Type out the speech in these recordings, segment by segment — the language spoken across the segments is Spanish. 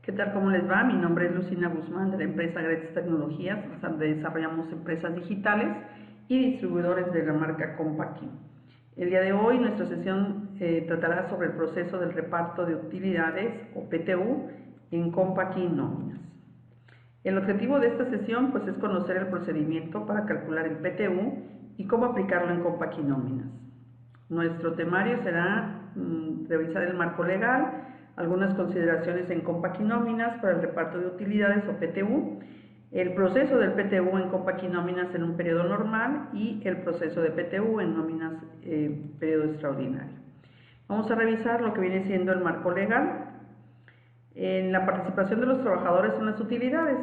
¿Qué tal? ¿Cómo les va? Mi nombre es Lucina Guzmán de la empresa Gretes Tecnologías. Desarrollamos empresas digitales y distribuidores de la marca Compaqui. El día de hoy nuestra sesión tratará sobre el proceso del reparto de utilidades o PTU en Compaqui Nóminas. El objetivo de esta sesión es conocer el procedimiento para calcular el PTU y cómo aplicarlo en Compaqui Nóminas. Nuestro temario será revisar el marco legal, algunas consideraciones en Compaqui Nóminas para el reparto de utilidades o PTU, el proceso del PTU en Compaqui Nóminas en un periodo normal y el proceso de PTU en nóminas periodo extraordinario. Vamos a revisar lo que viene siendo el marco legal. En la participación de los trabajadores en las utilidades.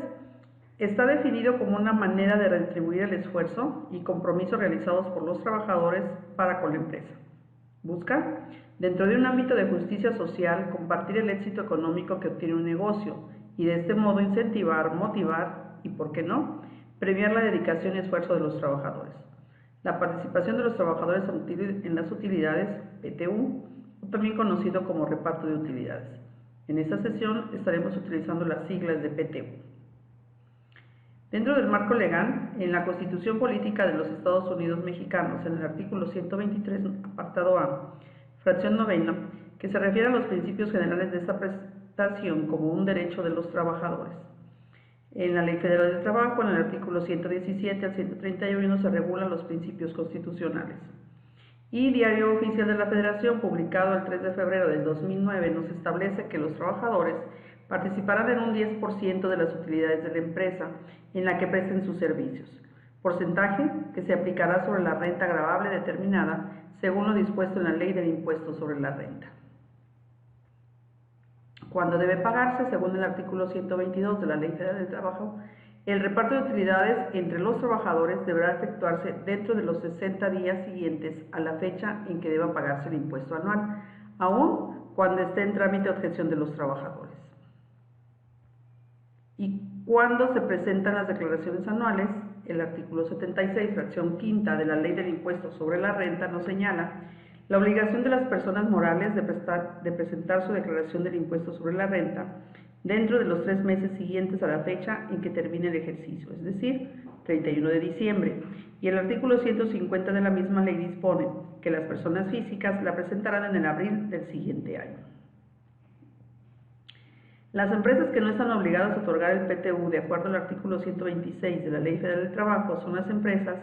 Está definido como una manera de retribuir el esfuerzo y compromisos realizados por los trabajadores para con la empresa. Busca, dentro de un ámbito de justicia social, compartir el éxito económico que obtiene un negocio y de este modo incentivar, motivar y, ¿por qué no?, premiar la dedicación y esfuerzo de los trabajadores. La participación de los trabajadores en las utilidades, PTU, también conocido como reparto de utilidades. En esta sesión estaremos utilizando las siglas de PTU. Dentro del marco legal, en la Constitución Política de los Estados Unidos Mexicanos, en el artículo 123, apartado A, fracción novena, que se refiere a los principios generales de esta prestación como un derecho de los trabajadores. En la Ley Federal del Trabajo, en el artículo 117 al 131, se regulan los principios constitucionales. Y Diario Oficial de la Federación, publicado el 3 de febrero del 2009, nos establece que los trabajadores participarán en un 10% de las utilidades de la empresa en la que presten sus servicios, porcentaje que se aplicará sobre la renta gravable determinada según lo dispuesto en la Ley del Impuesto sobre la Renta. Cuando debe pagarse, según el artículo 122 de la Ley Federal del Trabajo, el reparto de utilidades entre los trabajadores deberá efectuarse dentro de los 60 días siguientes a la fecha en que deba pagarse el impuesto anual, aun cuando esté en trámite de objeción de los trabajadores. Y cuando se presentan las declaraciones anuales, el artículo 76, fracción quinta de la Ley del Impuesto sobre la Renta nos señala la obligación de las personas morales de presentar su declaración del impuesto sobre la renta dentro de los 3 meses siguientes a la fecha en que termine el ejercicio, es decir, 31 de diciembre. Y el artículo 150 de la misma ley dispone que las personas físicas la presentarán en el abril del siguiente año. Las empresas que no están obligadas a otorgar el PTU de acuerdo al artículo 126 de la Ley Federal del Trabajo son las empresas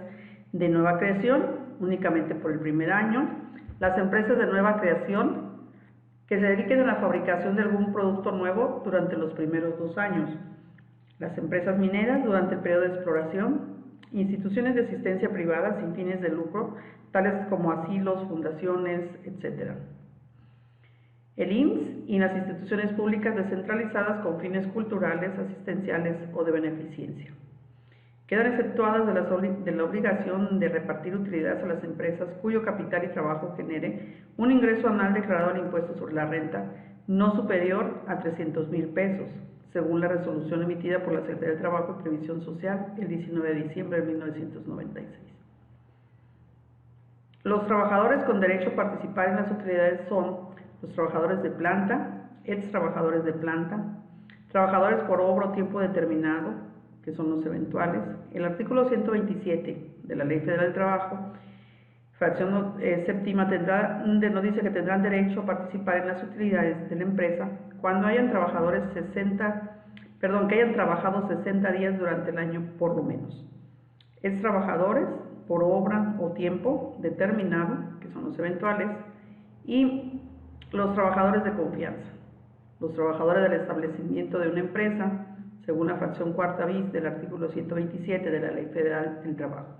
de nueva creación, únicamente por el primer año, las empresas de nueva creación que se dediquen a la fabricación de algún producto nuevo durante los primeros 2 años, las empresas mineras durante el periodo de exploración, instituciones de asistencia privada sin fines de lucro, tales como asilos, fundaciones, etc. El IMSS y las instituciones públicas descentralizadas con fines culturales, asistenciales o de beneficencia. Quedan exceptuadas de la obligación de repartir utilidades a las empresas cuyo capital y trabajo genere un ingreso anual declarado al impuesto sobre la renta no superior a 300,000 pesos, según la resolución emitida por la Secretaría de Trabajo y Previsión Social el 19 de diciembre de 1996. Los trabajadores con derecho a participar en las utilidades son los trabajadores de planta, ex trabajadores de planta, trabajadores por obra o tiempo determinado, que son los eventuales. El artículo 127 de la Ley Federal del Trabajo, fracción séptima, nos dice que tendrán derecho a participar en las utilidades de la empresa cuando hayan trabajado 60 días durante el año por lo menos. Es trabajadores por obra o tiempo determinado, que son los eventuales, y los trabajadores de confianza, los trabajadores del establecimiento de una empresa, según la fracción cuarta bis del artículo 127 de la Ley Federal del Trabajo.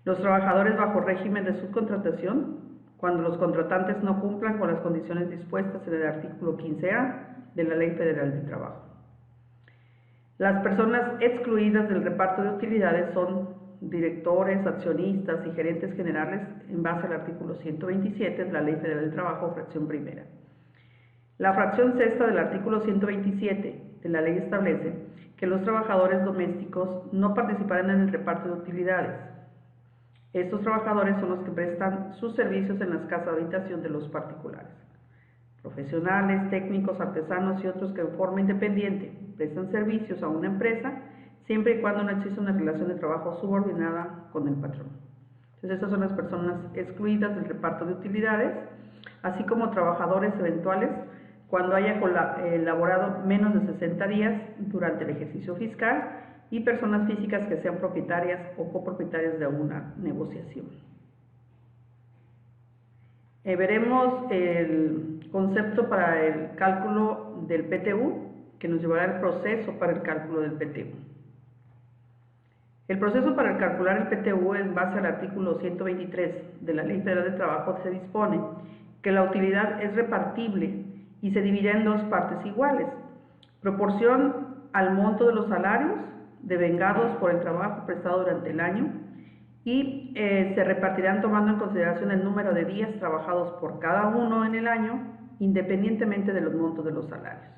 Los trabajadores bajo régimen de subcontratación, cuando los contratantes no cumplan con las condiciones dispuestas en el artículo 15A de la Ley Federal del Trabajo. Las personas excluidas del reparto de utilidades son directores, accionistas y gerentes generales en base al artículo 127 de la Ley Federal del Trabajo, fracción primera. La fracción sexta del artículo 127 de la ley establece que los trabajadores domésticos no participarán en el reparto de utilidades. Estos trabajadores son los que prestan sus servicios en las casas de habitación de los particulares. profesionales, técnicos, artesanos y otros que de forma independiente prestan servicios a una empresa, siempre y cuando no exista una relación de trabajo subordinada con el patrón. Entonces, estas son las personas excluidas del reparto de utilidades, así como trabajadores eventuales cuando haya elaborado menos de 60 días durante el ejercicio fiscal y personas físicas que sean propietarias o copropietarias de una negociación. Veremos el concepto para el cálculo del PTU, que nos llevará el proceso para el cálculo del PTU. El proceso para calcular el PTU en base al artículo 123 de la Ley Federal de Trabajo se dispone que la utilidad es repartible y se divide en dos partes iguales, proporción al monto de los salarios devengados por el trabajo prestado durante el año y se repartirán tomando en consideración el número de días trabajados por cada uno en el año, independientemente de los montos de los salarios.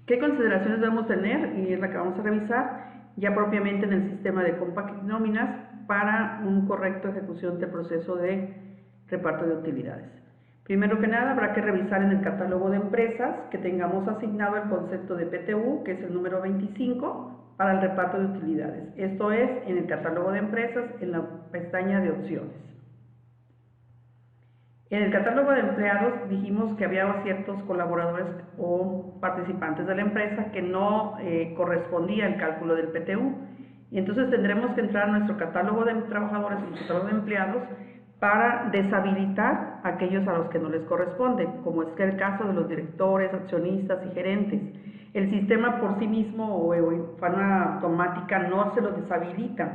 ¿Qué consideraciones debemos tener? Y es la que vamos a revisar ya propiamente en el sistema de Compact Nóminas para una correcta ejecución del proceso de reparto de utilidades. Primero que nada, habrá que revisar en el catálogo de empresas que tengamos asignado el concepto de PTU, que es el número 25, para el reparto de utilidades. Esto es en el catálogo de empresas, en la pestaña de opciones. En el catálogo de empleados dijimos que había ciertos colaboradores o participantes de la empresa que no correspondía al cálculo del PTU. Y entonces tendremos que entrar a nuestro catálogo de trabajadores y nuestro catálogo de empleados para deshabilitar a aquellos a los que no les corresponde, como es que el caso de los directores, accionistas y gerentes. El sistema por sí mismo o de forma automática no se lo deshabilita,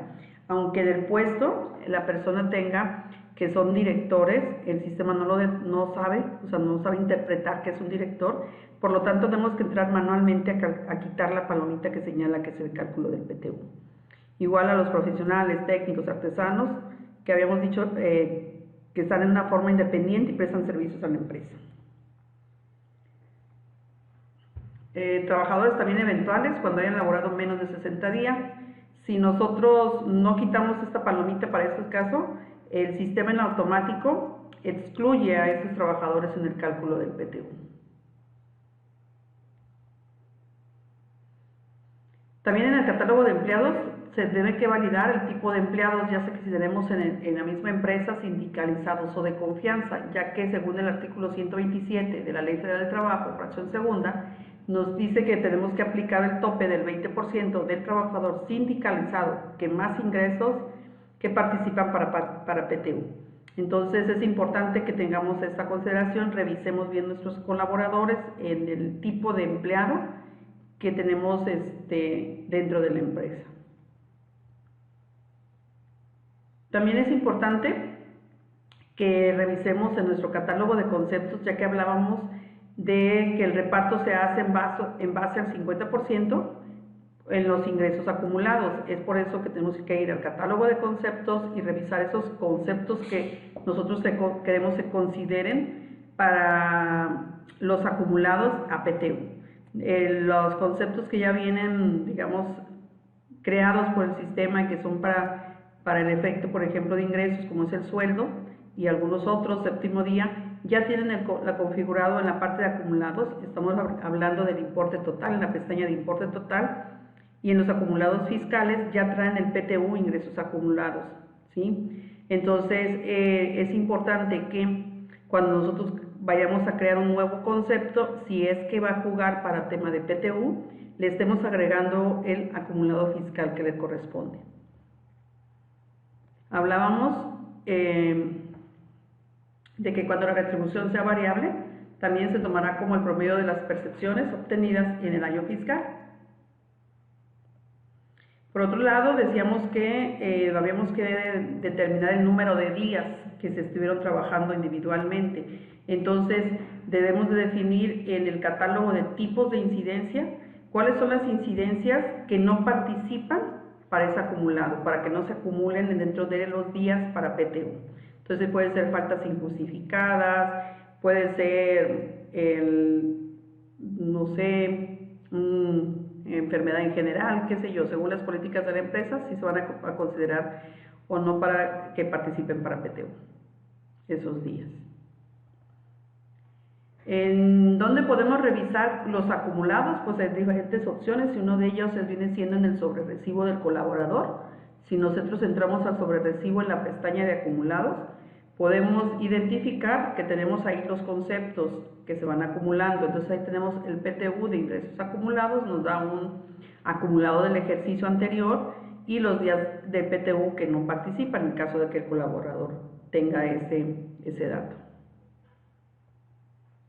aunque del puesto la persona tenga que son directores, el sistema no sabe interpretar que es un director, por lo tanto tenemos que entrar manualmente a quitar la palomita que señala que es el cálculo del PTU. Igual a los profesionales, técnicos, artesanos, que habíamos dicho que están en una forma independiente y prestan servicios a la empresa. Trabajadores también eventuales, cuando hayan laborado menos de 60 días. Si nosotros no quitamos esta palomita para estos casos, el sistema en automático excluye a estos trabajadores en el cálculo del PTU. También en el catálogo de empleados se debe que validar el tipo de empleados, ya sea que si tenemos en la misma empresa sindicalizados o de confianza, ya que según el artículo 127 de la Ley Federal de Trabajo, fracción segunda, nos dice que tenemos que aplicar el tope del 20% del trabajador sindicalizado que más ingresos que participan para PTU. Entonces es importante que tengamos esta consideración, revisemos bien nuestros colaboradores en el tipo de empleado que tenemos dentro de la empresa. También es importante que revisemos en nuestro catálogo de conceptos, ya que hablábamos de que el reparto se hace en base al 50% en los ingresos acumulados. Es por eso que tenemos que ir al catálogo de conceptos y revisar esos conceptos que nosotros queremos se consideren para los acumulados a PTU. Los conceptos que ya vienen, digamos, creados por el sistema y que son para el efecto, por ejemplo, de ingresos, como es el sueldo y algunos otros, séptimo día, ya tienen la configurado en la parte de acumulados. Estamos hablando del importe total, en la pestaña de importe total, y en los acumulados fiscales ya traen el PTU, ingresos acumulados, ¿sí? Entonces es importante que cuando nosotros vayamos a crear un nuevo concepto, si es que va a jugar para tema de PTU, le estemos agregando el acumulado fiscal que le corresponde. Hablábamos de que cuando la retribución sea variable, también se tomará como el promedio de las percepciones obtenidas en el año fiscal. Por otro lado, decíamos que habíamos que determinar el número de días que se estuvieron trabajando individualmente. Entonces, debemos de definir en el catálogo de tipos de incidencia cuáles son las incidencias que no participan para ese acumulado, para que no se acumulen dentro de los días para PTU. Entonces pueden ser faltas injustificadas, puede ser, enfermedad en general, qué sé yo, según las políticas de la empresa, si se van a considerar o no para que participen para PTU esos días. ¿En dónde podemos revisar los acumulados? Pues hay diferentes opciones y uno de ellos viene siendo en el sobrerecibo del colaborador. Si nosotros entramos al sobrerecibo en la pestaña de acumulados, podemos identificar que tenemos ahí los conceptos que se van acumulando. Entonces ahí tenemos el PTU de ingresos acumulados, nos da un acumulado del ejercicio anterior y los días de PTU que no participan en caso de que el colaborador tenga ese dato.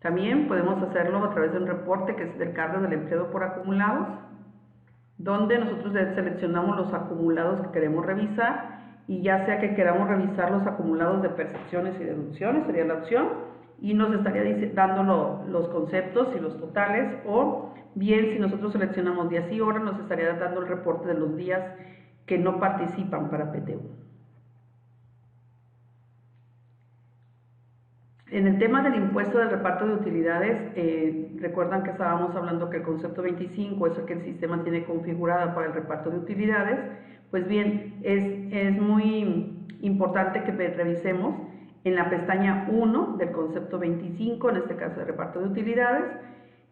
También podemos hacerlo a través de un reporte que es del cargo del empleado por acumulados, donde nosotros seleccionamos los acumulados que queremos revisar, y ya sea que queramos revisar los acumulados de percepciones y deducciones, sería la opción, y nos estaría dando los conceptos y los totales, o bien si nosotros seleccionamos días y horas, nos estaría dando el reporte de los días que no participan para PTU. En el tema del impuesto del reparto de utilidades, recuerdan que estábamos hablando que el concepto 25 es el que el sistema tiene configurado para el reparto de utilidades. Pues bien, es muy importante que revisemos en la pestaña 1 del concepto 25, en este caso de reparto de utilidades,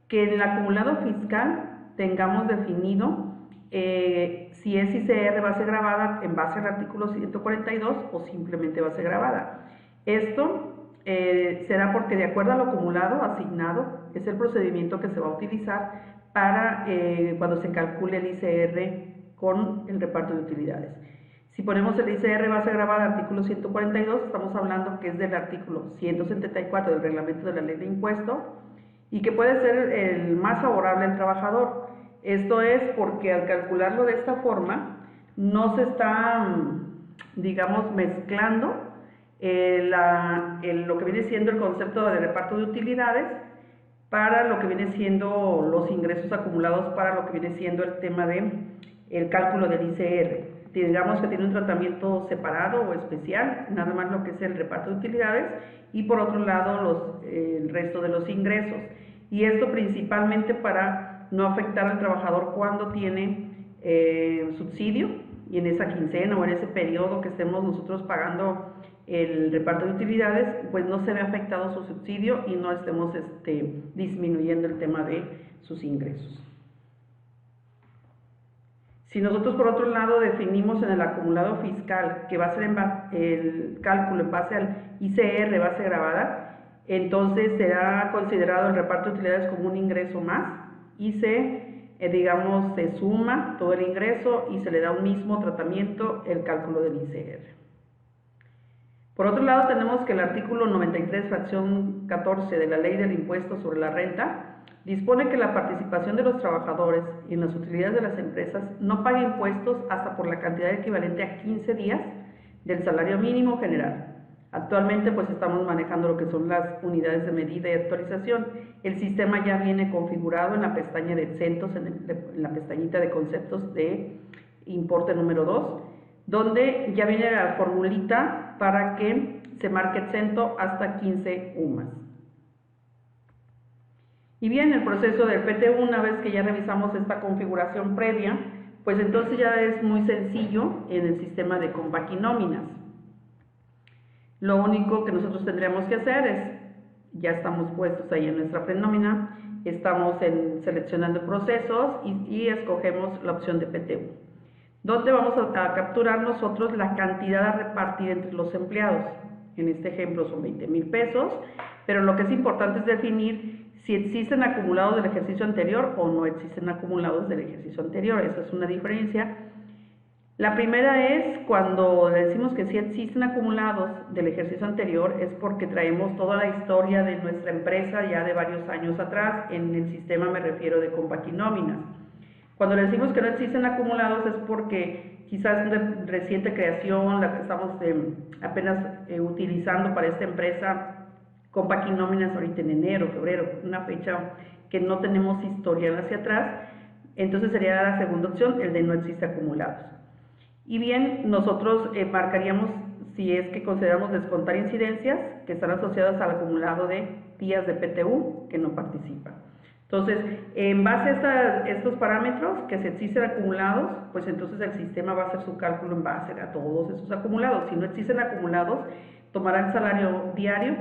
que en el acumulado fiscal tengamos definido si es ICR base grabada en base al artículo 142 o simplemente base grabada. Esto será porque de acuerdo a lo acumulado asignado es el procedimiento que se va a utilizar para cuando se calcule el ICR con el reparto de utilidades. Si ponemos el ICR base grabada artículo 142, estamos hablando que es del artículo 174 del reglamento de la ley de impuesto y que puede ser el más favorable al trabajador. Esto es porque al calcularlo de esta forma no se está, digamos, mezclando lo que viene siendo el concepto de reparto de utilidades para lo que viene siendo los ingresos acumulados para lo que viene siendo el tema de el cálculo del ICR. Digamos que tiene un tratamiento separado o especial, nada más lo que es el reparto de utilidades y por otro lado el resto de los ingresos. Y esto principalmente para no afectar al trabajador cuando tiene subsidio y en esa quincena o en ese periodo que estemos nosotros pagando el reparto de utilidades, pues no se ve afectado su subsidio y no estemos disminuyendo el tema de sus ingresos. Si nosotros por otro lado definimos en el acumulado fiscal que va a ser el cálculo en base al ICR base grabada, entonces será considerado el reparto de utilidades como un ingreso más y se suma todo el ingreso y se le da un mismo tratamiento el cálculo del ICR. Por otro lado, tenemos que el artículo 93, fracción 14 de la Ley del Impuesto sobre la Renta dispone que la participación de los trabajadores en las utilidades de las empresas no pague impuestos hasta por la cantidad equivalente a 15 días del salario mínimo general. Actualmente pues estamos manejando lo que son las unidades de medida y actualización. El sistema ya viene configurado en la pestaña de exentos, en la pestañita de conceptos de importe número 2, donde ya viene la formulita para que se marque exento hasta 15 UMAS. Y bien, el proceso del PTU, una vez que ya revisamos esta configuración previa, pues entonces ya es muy sencillo en el sistema de compaquinóminas. Lo único que nosotros tendríamos que hacer es, ya estamos puestos ahí en nuestra prenómina, estamos seleccionando procesos y escogemos la opción de PTU, donde vamos a capturar nosotros la cantidad a repartir entre los empleados. En este ejemplo son 20,000 pesos, pero lo que es importante es definir si existen acumulados del ejercicio anterior o no existen acumulados del ejercicio anterior. Esa es una diferencia. La primera es cuando decimos que sí existen acumulados del ejercicio anterior, es porque traemos toda la historia de nuestra empresa ya de varios años atrás. En el sistema me refiero de compaquinóminas. Cuando le decimos que no existen acumulados es porque quizás es de reciente creación, la que estamos apenas utilizando para esta empresa, compaquinóminas ahorita en enero, febrero, una fecha que no tenemos historial hacia atrás, entonces sería la segunda opción, el de no existe acumulados. Y bien, nosotros marcaríamos si es que consideramos descontar incidencias que están asociadas al acumulado de días de PTU que no participan. Entonces, en base a estos parámetros, que si existen acumulados, pues entonces el sistema va a hacer su cálculo en base a todos esos acumulados. Si no existen acumulados, tomará el salario diario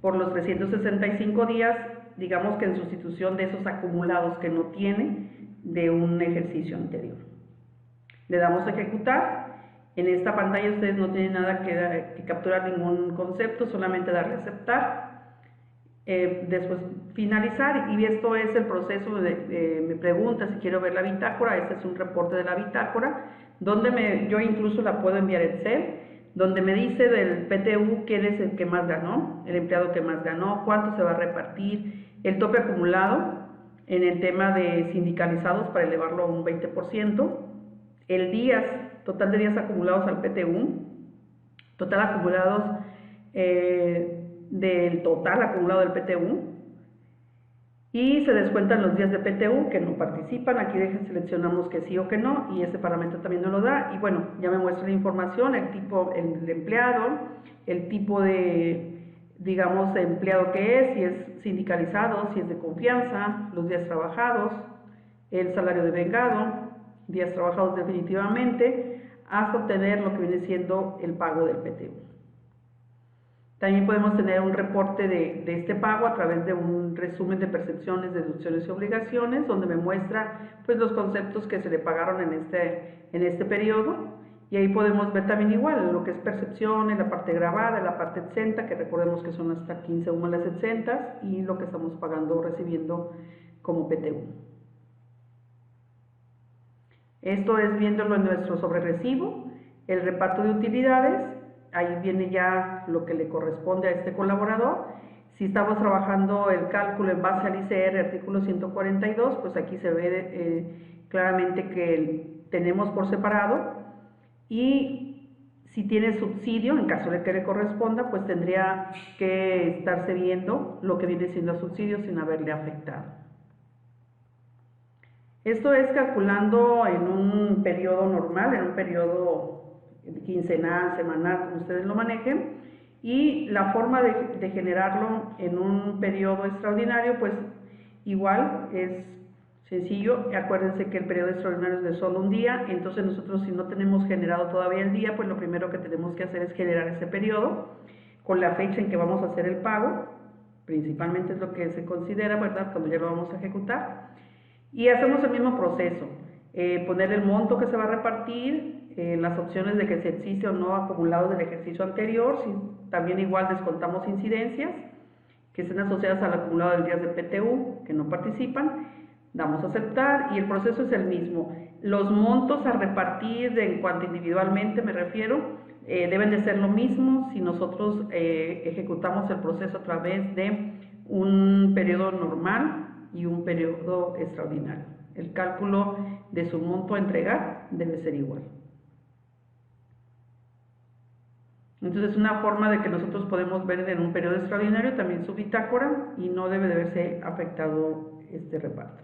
por los 365 días digamos que en sustitución de esos acumulados que no tiene de un ejercicio anterior. Le damos a ejecutar. En esta pantalla ustedes no tienen nada que capturar ningún concepto, solamente darle a aceptar. Después finalizar, y esto es el proceso me pregunta si quiero ver la bitácora. Este es un reporte de la bitácora, donde yo incluso la puedo enviar Excel, donde me dice del PTU quién es el que más ganó, el empleado que más ganó, cuánto se va a repartir, el tope acumulado en el tema de sindicalizados para elevarlo a un 20%, el días, total de días acumulados al PTU, total acumulados del total acumulado del PTU, y se descuentan los días de PTU que no participan. Aquí seleccionamos que sí o que no, y ese parámetro también nos lo da. Y bueno, ya me muestra la información, el tipo, el empleado, el tipo de, digamos, de empleado que es, si es sindicalizado, si es de confianza, los días trabajados, el salario devengado, días trabajados definitivamente, hasta obtener lo que viene siendo el pago del PTU. También podemos tener un reporte de este pago a través de un resumen de percepciones, deducciones y obligaciones, donde me muestra pues los conceptos que se le pagaron en este periodo, y ahí podemos ver también igual lo que es percepciones, la parte grabada, la parte exenta, que recordemos que son hasta 15 las exentas, y lo que estamos pagando o recibiendo como PTU. Esto es viéndolo en nuestro sobrerecibo, el reparto de utilidades. Ahí viene ya lo que le corresponde a este colaborador. Si estamos trabajando el cálculo en base al ICR, artículo 142, pues aquí se ve claramente que tenemos por separado, y si tiene subsidio, en caso de que le corresponda, pues tendría que estarse viendo lo que viene siendo subsidio sin haberle afectado. Esto es calculando en un periodo normal, en un periodo quincenal, semanal, como ustedes lo manejen, y la forma de generarlo en un periodo extraordinario, pues igual es sencillo. Acuérdense que el periodo extraordinario es de solo un día, entonces nosotros, si no tenemos generado todavía el día, pues lo primero que tenemos que hacer es generar ese periodo con la fecha en que vamos a hacer el pago, principalmente es lo que se considera, ¿verdad?, cuando ya lo vamos a ejecutar, y hacemos el mismo proceso. Poner el monto que se va a repartir, las opciones de que si existe o no acumulado del ejercicio anterior, también igual descontamos incidencias que estén asociadas al acumulado del días de PTU que no participan, damos a aceptar, y el proceso es el mismo. Los montos a repartir en cuanto individualmente me refiero, deben de ser lo mismo si nosotros ejecutamos el proceso a través de un periodo normal y un periodo extraordinario. El cálculo de su monto a entregar debe ser igual. Entonces, es una forma de que nosotros podemos ver en un periodo extraordinario también su bitácora, y no debe de verse afectado este reparto.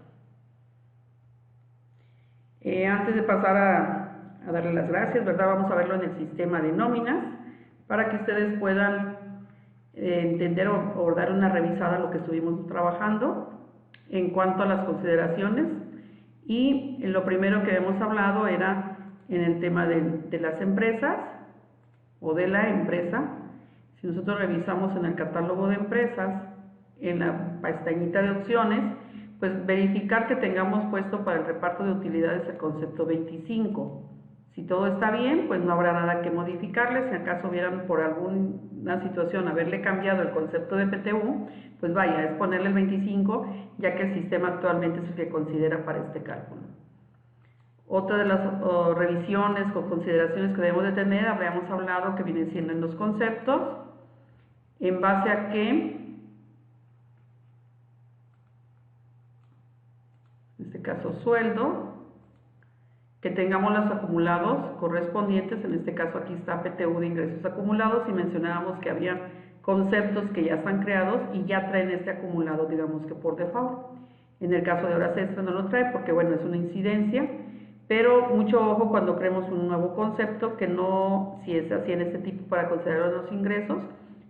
Antes de pasar a darle las gracias, ¿verdad?, vamos a verlo en el sistema de nóminas para que ustedes puedan entender o dar una revisada a lo que estuvimos trabajando en cuanto a las consideraciones. Y lo primero que hemos hablado era en el tema de las empresas o de la empresa. Si nosotros revisamos en el catálogo de empresas, en la pestañita de opciones, pues verificar que tengamos puesto para el reparto de utilidades el concepto 25. Si todo está bien, pues no habrá nada que modificarle. Si acaso hubieran por alguna situación haberle cambiado el concepto de PTU, pues vaya, es ponerle el 25, ya que el sistema actualmente es el que considera para este cálculo. Otra de las revisiones o consideraciones que debemos de tener, habríamos hablado que vienen siendo en los conceptos, en base a que, en este caso sueldo, que tengamos los acumulados correspondientes. En este caso aquí está PTU de ingresos acumulados, y mencionábamos que había conceptos que ya están creados y ya traen este acumulado, digamos que por default. En el caso de horas extra no lo trae porque, bueno, es una incidencia, pero mucho ojo cuando creemos un nuevo concepto, que no, si es así en este tipo para considerar los ingresos,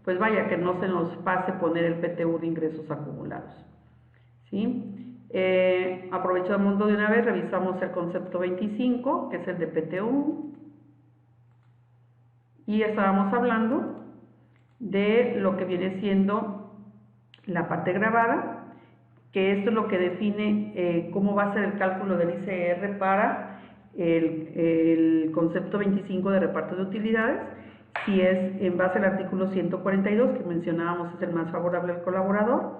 pues vaya, que no se nos pase poner el PTU de ingresos acumulados, ¿sí? Aprovechamos de una vez, revisamos el concepto 25, que es el de PTU, y estábamos hablando de lo que viene siendo la parte grabada. que esto es lo que define cómo va a ser el cálculo del ICR para el concepto 25 de reparto de utilidades, si es en base al artículo 142 que mencionábamos es el más favorable al colaborador,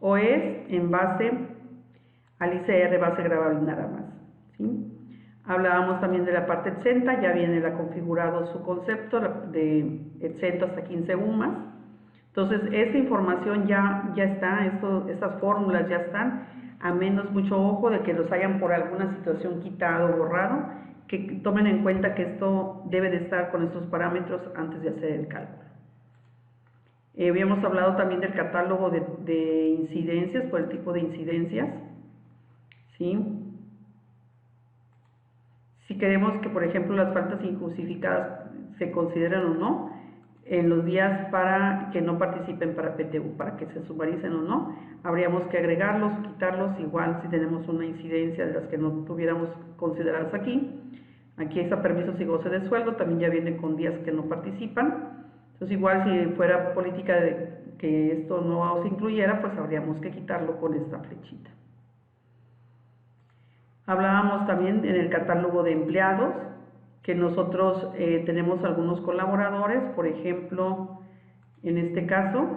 o es en base al ICR base gravable nada más, ¿sí? Hablábamos también de la parte exenta, ya viene configurado su concepto de exento hasta 15 UMAS. Entonces, esta información ya está, estas fórmulas ya están, a menos mucho ojo de que los hayan por alguna situación quitado o borrado, que tomen en cuenta que esto debe de estar con estos parámetros antes de hacer el cálculo. Habíamos hablado también del catálogo de incidencias, por el tipo de incidencias, ¿sí? Si queremos que, por ejemplo, las faltas injustificadas se consideren o no, en los días para que no participen para PTU, para que se sumaricen o no, habríamos que agregarlos, quitarlos, igual si tenemos una incidencia de las que no tuviéramos consideradas aquí. Aquí está permisos y goce de sueldo, también ya viene con días que no participan. Entonces, igual si fuera política de que esto no se incluyera, pues habríamos que quitarlo con esta flechita. Hablábamos también en el catálogo de empleados, que nosotros tenemos algunos colaboradores, por ejemplo, en este caso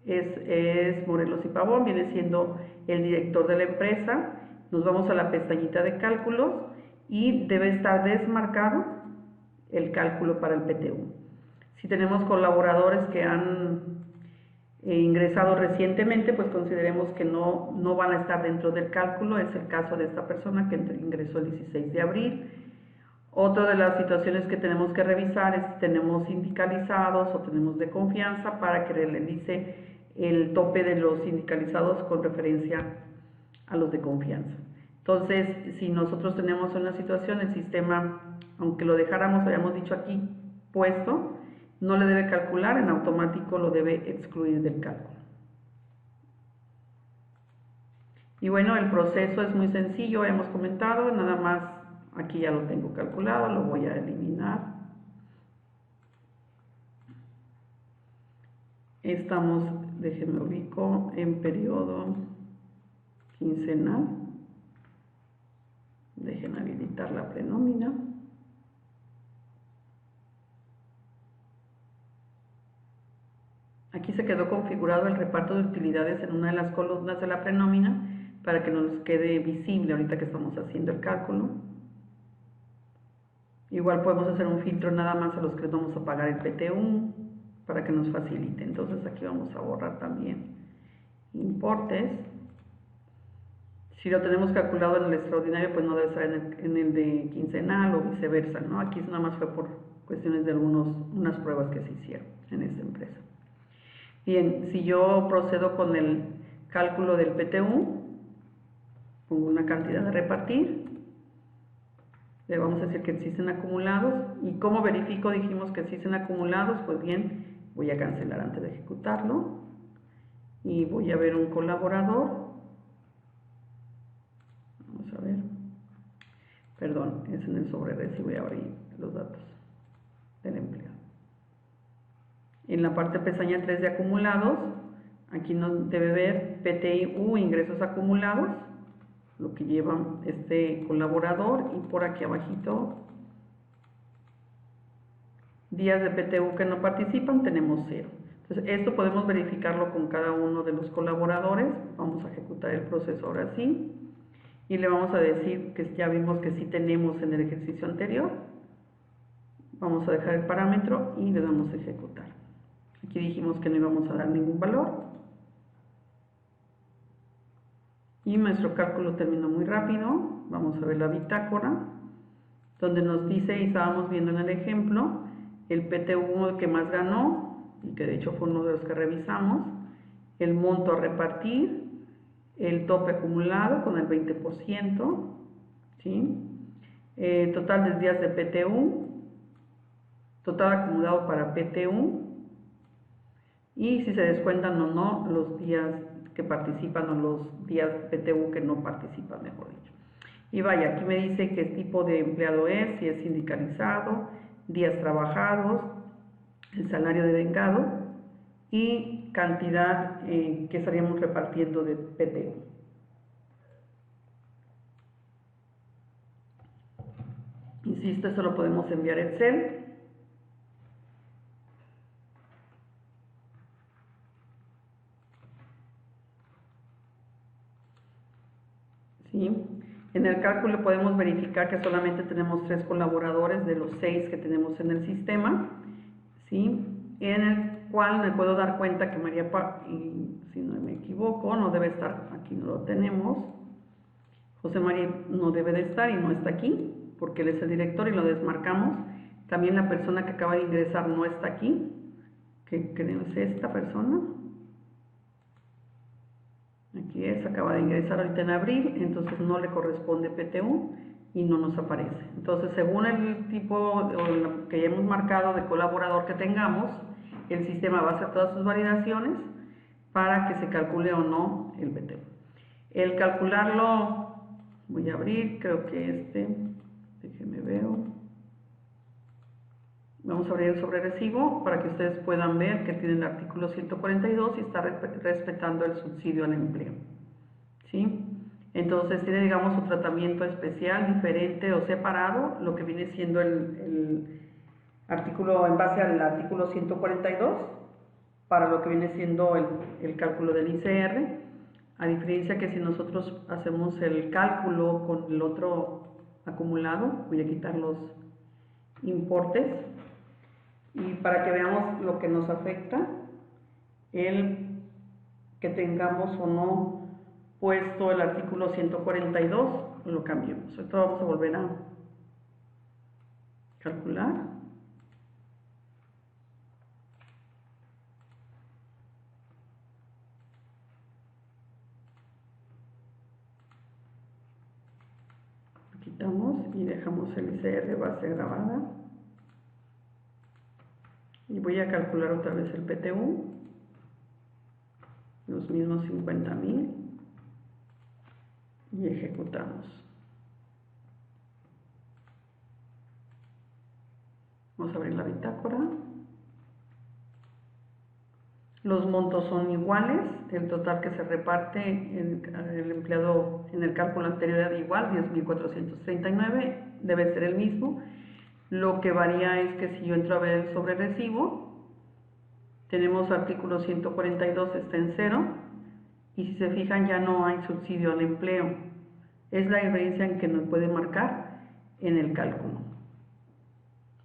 es Morelos y Pavón, viene siendo el director de la empresa. Nos vamos a la pestañita de cálculos y debe estar desmarcado el cálculo para el PTU. Si tenemos colaboradores que han ingresado recientemente, pues consideremos que no van a estar dentro del cálculo. Es el caso de esta persona que ingresó el 16 de abril. Otra de las situaciones que tenemos que revisar es si tenemos sindicalizados o tenemos de confianza para que realice el tope de los sindicalizados con referencia a los de confianza. Entonces, si nosotros tenemos una situación, el sistema, aunque lo dejáramos, habíamos dicho aquí, puesto, no le debe calcular, en automático lo debe excluir del cálculo. Y bueno, el proceso es muy sencillo, hemos comentado, nada más aquí ya lo tengo calculado, lo voy a eliminar. Estamos, déjenme ubico, en periodo quincenal. Déjenme habilitar la prenómina. Aquí se quedó configurado el reparto de utilidades en una de las columnas de la prenómina para que nos quede visible ahorita que estamos haciendo el cálculo. Igual podemos hacer un filtro nada más a los que les vamos a pagar el PTU para que nos facilite. Entonces aquí vamos a borrar también importes. Si lo tenemos calculado en el extraordinario, pues no debe estar en el de quincenal o viceversa, ¿no? Aquí nada más fue por cuestiones de unas pruebas que se hicieron en esta empresa. Bien, si yo procedo con el cálculo del PTU, pongo una cantidad de repartir, le vamos a decir que existen acumulados, y ¿cómo verifico? Dijimos que existen acumulados, pues bien, voy a cancelar antes de ejecutarlo, y voy a ver un colaborador, vamos a ver, perdón, es en el sobre res y voy a abrir los datos del empleado. En la parte pestaña 3 de acumulados, aquí nos debe ver PTU, ingresos acumulados, lo que lleva este colaborador, y por aquí abajito, días de PTU que no participan, tenemos 0. Entonces, esto podemos verificarlo con cada uno de los colaboradores. Vamos a ejecutar el proceso ahora sí, y le vamos a decir que ya vimos que sí tenemos en el ejercicio anterior. Vamos a dejar el parámetro y le damos a ejecutar. Aquí dijimos que no íbamos a dar ningún valor. Y nuestro cálculo terminó muy rápido. Vamos a ver la bitácora, donde nos dice, y estábamos viendo en el ejemplo, el PTU que más ganó, y que de hecho fue uno de los que revisamos, el monto a repartir, el tope acumulado con el 20%, ¿sí? Total de días de PTU, total acumulado para PTU, y si se descuentan o no los días que participan o los días PTU que no participan, mejor dicho. Y vaya, aquí me dice qué tipo de empleado es, si es sindicalizado, días trabajados, el salario devengado, y cantidad que estaríamos repartiendo de PTU. Insisto, esto lo podemos enviar a Excel. ¿Sí? En el cálculo podemos verificar que solamente tenemos 3 colaboradores de los 6 que tenemos en el sistema, ¿sí? En el cual me puedo dar cuenta que María, si no me equivoco, no debe estar, aquí no lo tenemos. José María no debe de estar y no está aquí, porque él es el director y lo desmarcamos. También la persona que acaba de ingresar no está aquí, que creo es esta persona. Aquí es, acaba de ingresar ahorita en abril, entonces no le corresponde PTU y no nos aparece. Entonces, según el tipo que ya hemos marcado de colaborador que tengamos, el sistema va a hacer todas sus validaciones para que se calcule o no el PTU. El calcularlo, voy a abrir, creo que déjenme ver. Vamos a abrir el sobre recibo para que ustedes puedan ver que tiene el artículo 142 y está respetando el subsidio al empleo. ¿Sí? Entonces tiene, digamos, su tratamiento especial, diferente o separado, lo que viene siendo el artículo, en base al artículo 142, para lo que viene siendo el cálculo del ICR, a diferencia que si nosotros hacemos el cálculo con el otro acumulado, voy a quitar los importes, y para que veamos lo que nos afecta, el que tengamos o no puesto el artículo 142, lo cambiamos. Esto vamos a volver a calcular. Lo quitamos y dejamos el ICR base grabada. Y voy a calcular otra vez el PTU, los mismos 50,000, y ejecutamos. Vamos a abrir la bitácora. Los montos son iguales, el total que se reparte el empleado en el cálculo anterior era igual, 10,439, debe ser el mismo. Lo que varía es que si yo entro a ver el sobre recibo, tenemos artículo 142, está en 0, y si se fijan ya no hay subsidio al empleo. Es la diferencia en que nos puede marcar en el cálculo.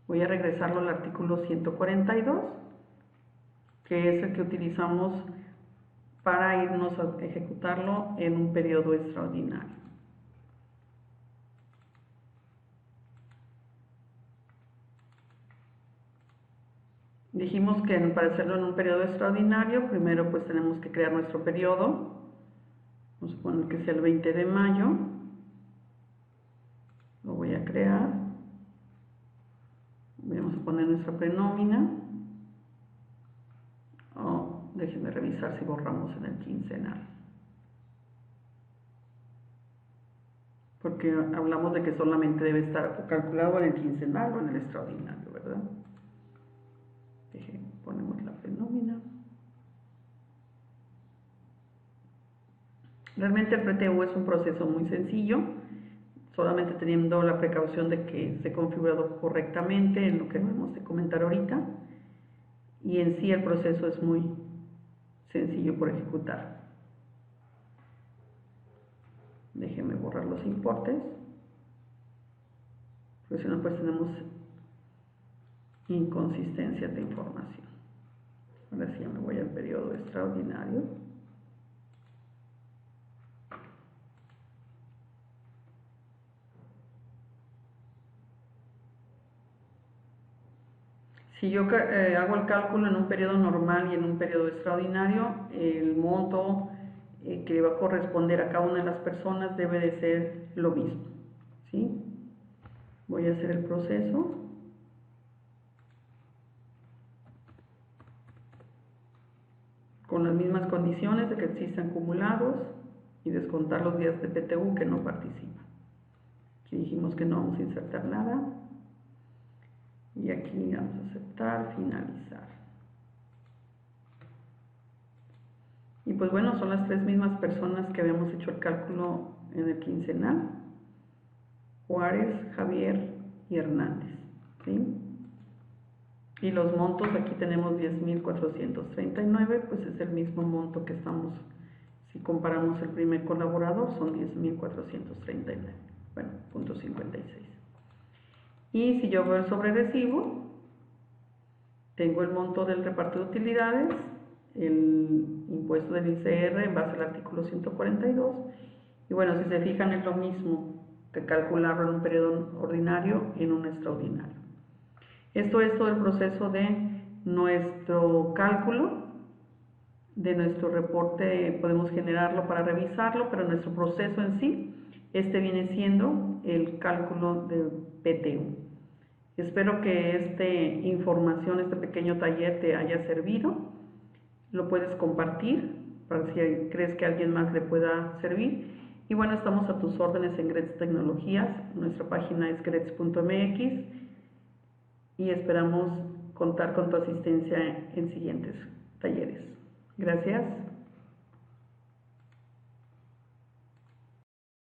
Voy a regresarlo al artículo 142, que es el que utilizamos para irnos a ejecutarlo en un periodo extraordinario. Dijimos que para hacerlo en un periodo extraordinario, primero pues tenemos que crear nuestro periodo. Vamos a poner que sea el 20 de mayo. Lo voy a crear. Vamos a poner nuestra prenómina. Déjenme revisar si borramos en el quincenal. Porque hablamos de que solamente debe estar calculado en el quincenal o en el extraordinario, ¿verdad? Ponemos la prenómina. Realmente el PTU es un proceso muy sencillo, solamente teniendo la precaución de que esté configurado correctamente en lo que vamos a comentar ahorita, y en sí el proceso es muy sencillo por ejecutar. Déjenme borrar los importes, porque si no pues tenemos inconsistencias de información. Ahora sí ya me voy al periodo extraordinario. Si yo hago el cálculo en un periodo normal y en un periodo extraordinario, el monto que va a corresponder a cada una de las personas debe de ser lo mismo, ¿sí? Voy a hacer el proceso. Con las mismas condiciones de que existan acumulados y descontar los días de PTU que no participan. Aquí dijimos que no vamos a insertar nada. Y aquí vamos a aceptar, finalizar. Y pues bueno, son las tres mismas personas que habíamos hecho el cálculo en el quincenal: Juárez, Javier y Hernández, ¿sí? Y los montos, aquí tenemos 10,439, pues es el mismo monto que estamos, si comparamos el primer colaborador, son 10,439, bueno, .56. Y si yo veo el sobrerecibo, tengo el monto del reparto de utilidades, el impuesto del ICR en base al artículo 142, y bueno, si se fijan es lo mismo que calcularlo en un periodo ordinario y en un extraordinario. Esto es todo el proceso de nuestro cálculo, de nuestro reporte. Podemos generarlo para revisarlo, pero nuestro proceso en sí, este viene siendo el cálculo del PTU. Espero que esta información, este pequeño taller te haya servido. Lo puedes compartir para si crees que a alguien más le pueda servir. Y bueno, estamos a tus órdenes en Gretz Tecnologías. Nuestra página es gretz.mx y esperamos contar con tu asistencia en siguientes talleres. Gracias.